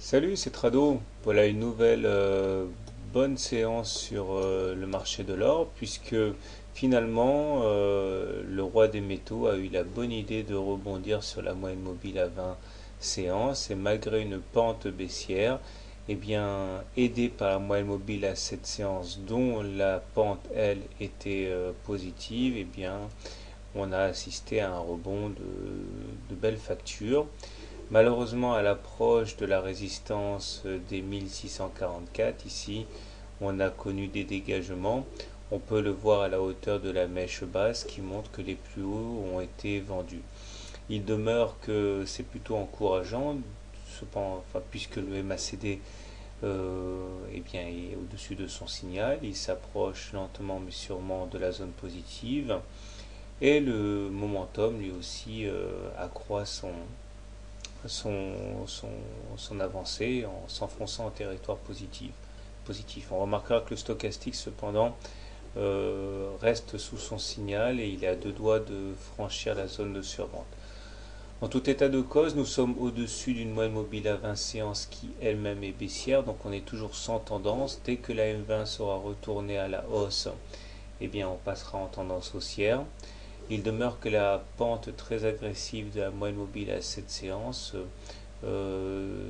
Salut, c'est Trado. Voilà une nouvelle bonne séance sur le marché de l'or, puisque finalement le roi des métaux a eu la bonne idée de rebondir sur la moyenne mobile à 20 séances et malgré une pente baissière, eh bien aidé par la moyenne mobile à 7 séances dont la pente elle était positive, eh bien on a assisté à un rebond de belles factures. Malheureusement, à l'approche de la résistance des 1644, ici, on a connu des dégagements. On peut le voir à la hauteur de la mèche basse qui montre que les plus hauts ont été vendus. Il demeure que c'est plutôt encourageant, cependant, enfin, puisque le MACD eh bien, est au-dessus de son signal. Il s'approche lentement mais sûrement de la zone positive. Et le momentum lui aussi accroît son, son, son avancée en s'enfonçant en territoire positif. On remarquera que le stochastique cependant reste sous son signal et il est à deux doigts de franchir la zone de survente. En tout état de cause, nous sommes au-dessus d'une moyenne mobile à 20 séances qui elle-même est baissière, donc on est toujours sans tendance. Dès que la M20 sera retournée à la hausse, eh bien on passera en tendance haussière. Il demeure que la pente très agressive de la moyenne mobile à cette séance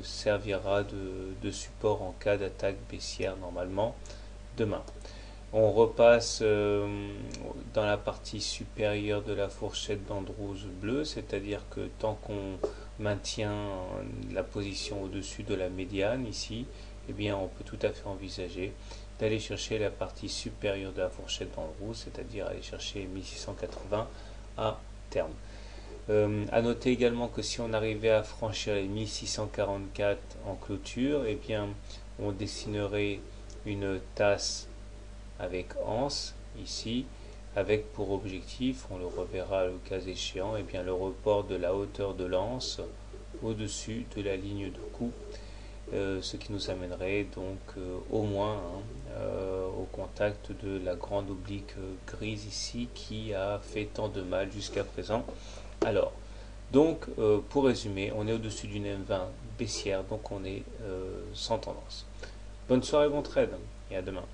servira de support en cas d'attaque baissière normalement demain. On repasse dans la partie supérieure de la fourchette d'Andrews bleue, c'est-à-dire que tant qu'on maintient la position au-dessus de la médiane ici, eh bien on peut tout à fait envisager d'aller chercher la partie supérieure de la fourchette d'Andrews, c'est-à-dire aller chercher 1680 à terme. À noter également que si on arrivait à franchir les 1644 en clôture, eh bien on dessinerait une tasse avec anse ici, avec pour objectif, on le reverra le cas échéant, et bien le report de la hauteur de l'anse au-dessus de la ligne de coup, ce qui nous amènerait donc au moins au contact de la grande oblique grise ici qui a fait tant de mal jusqu'à présent. Alors, donc pour résumer, on est au-dessus d'une M20 baissière, donc on est sans tendance. Bonne soirée, bon trade et à demain.